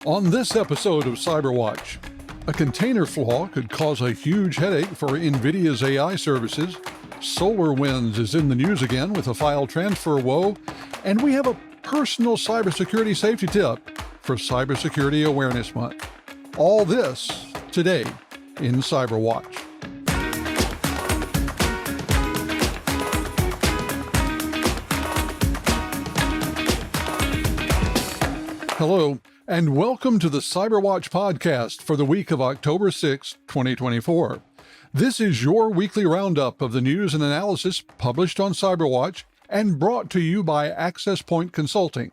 On this episode of CyberWatch, a container flaw could cause a huge headache for NVIDIA's AI services, SolarWinds is in the news again with a file transfer woe, and we have a personal cybersecurity safety tip for Cybersecurity Awareness Month. All this today in CyberWatch. Hello, and welcome to the CyberWatch podcast for the week of October 6, 2024. This is your weekly roundup of the news and analysis published on CyberWatch and brought to you by Access Point Consulting.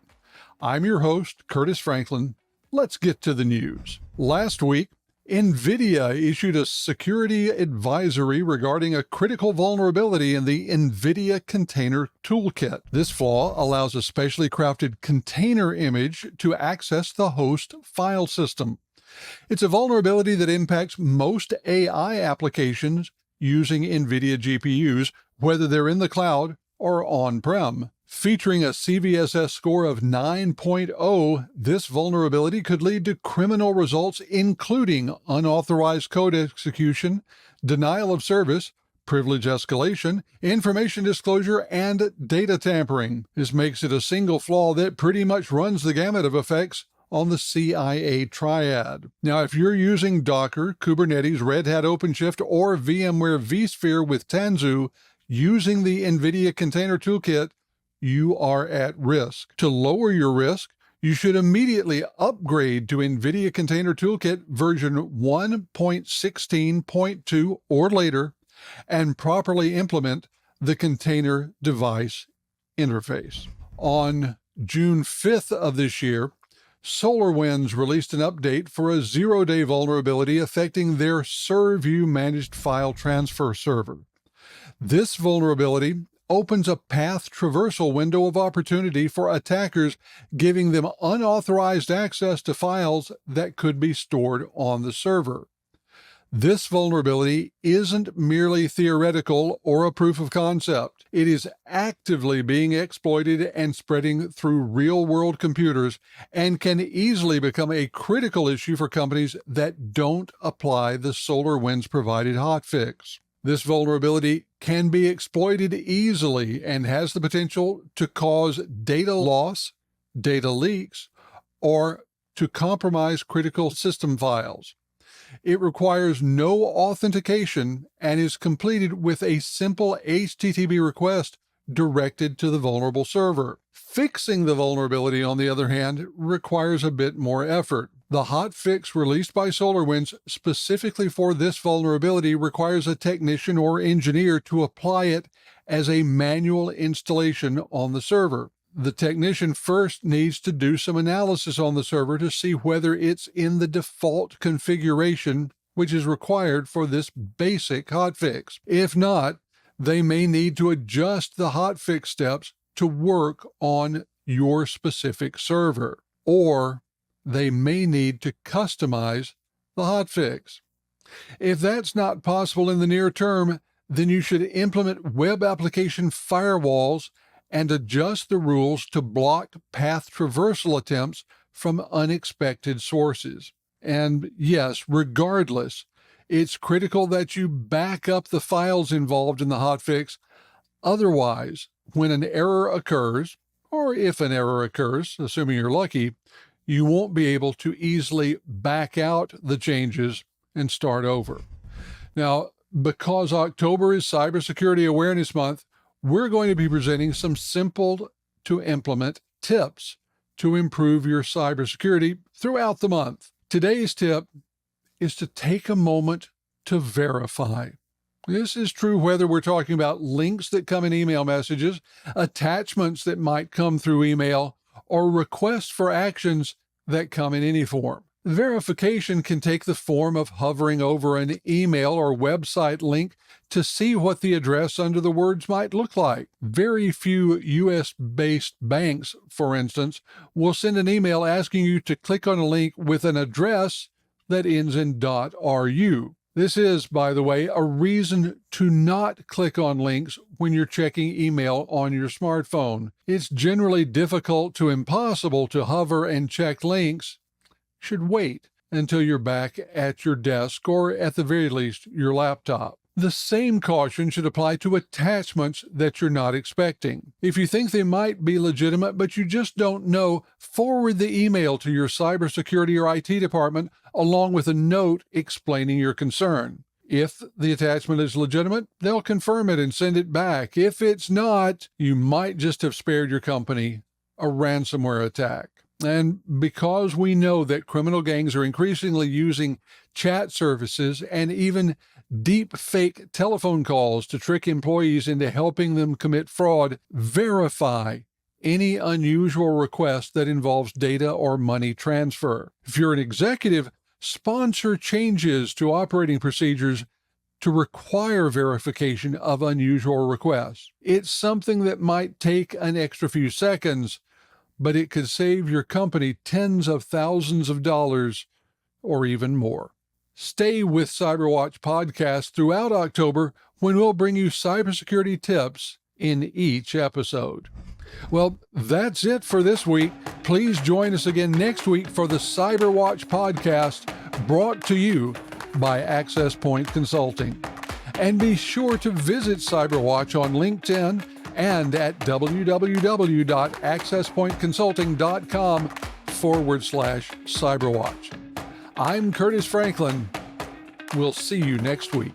I'm your host, Curtis Franklin. Let's get to the news. Last week, NVIDIA issued a security advisory regarding a critical vulnerability in the NVIDIA Container Toolkit. This flaw allows a specially crafted container image to access the host file system. It's a vulnerability that impacts most AI applications using NVIDIA GPUs, whether they're in the cloud or on-prem. Featuring a CVSS score of 9.0, this vulnerability could lead to criminal results including unauthorized code execution, denial of service, privilege escalation, information disclosure, and data tampering. This makes it a single flaw that pretty much runs the gamut of effects on the CIA triad. Now, if you're using Docker, Kubernetes, Red Hat OpenShift, or VMware vSphere with Tanzu using the NVIDIA Container Toolkit, you are at risk. To lower your risk, you should immediately upgrade to NVIDIA Container Toolkit version 1.16.2 or later and properly implement the container device interface. On June 5th of this year, SolarWinds released an update for a zero-day vulnerability affecting their ServView managed file transfer server. This vulnerability opens a path traversal window of opportunity for attackers, giving them unauthorized access to files that could be stored on the server. This vulnerability isn't merely theoretical or a proof of concept. It is actively being exploited and spreading through real-world computers and can easily become a critical issue for companies that don't apply the SolarWinds provided hotfix. This vulnerability can be exploited easily and has the potential to cause data loss, data leaks, or to compromise critical system files. It requires no authentication and is completed with a simple HTTP request directed to the vulnerable server. Fixing the vulnerability, on the other hand, requires a bit more effort. The hotfix released by SolarWinds specifically for this vulnerability requires a technician or engineer to apply it as a manual installation on the server. The technician first needs to do some analysis on the server to see whether it's in the default configuration, which is required for this basic hotfix. If not, they may need to adjust the hotfix steps to work on your specific server, or they may need to customize the hotfix. If that's not possible in the near term, then you should implement web application firewalls and adjust the rules to block path traversal attempts from unexpected sources. And yes, regardless, it's critical that you back up the files involved in the hotfix. Otherwise, when an error occurs, or if an error occurs, assuming you're lucky, you won't be able to easily back out the changes and start over. Now, because October is Cybersecurity Awareness Month, we're going to be presenting some simple to implement tips to improve your cybersecurity throughout the month. Today's tip is to take a moment to verify. This is true whether we're talking about links that come in email messages, attachments that might come through email, or requests for actions that come in any form. Verification can take the form of hovering over an email or website link to see what the address under the words might look like. Very few US-based banks, for instance, will send an email asking you to click on a link with an address that ends in .ru. This is, by the way, a reason to not click on links when you're checking email on your smartphone. It's generally difficult to impossible to hover and check links should wait until you're back at your desk or, at the very least, your laptop. The same caution should apply to attachments that you're not expecting. If you think they might be legitimate but you just don't know, forward the email to your cybersecurity or IT department along with a note explaining your concern. If the attachment is legitimate, they'll confirm it and send it back. If it's not, you might just have spared your company a ransomware attack. And because we know that criminal gangs are increasingly using chat services and even deep fake telephone calls to trick employees into helping them commit fraud, verify any unusual request that involves data or money transfer. If you're an executive, sponsor changes to operating procedures to require verification of unusual requests. It's something that might take an extra few seconds, but it could save your company tens of thousands of dollars or even more. Stay with CyberWatch podcast throughout October when we'll bring you cybersecurity tips in each episode. Well, that's it for this week. Please join us again next week for the CyberWatch podcast brought to you by Access Point Consulting. And be sure to visit CyberWatch on LinkedIn and at www.accesspointconsulting.com/cyberwatch. I'm Curtis Franklin. We'll see you next week.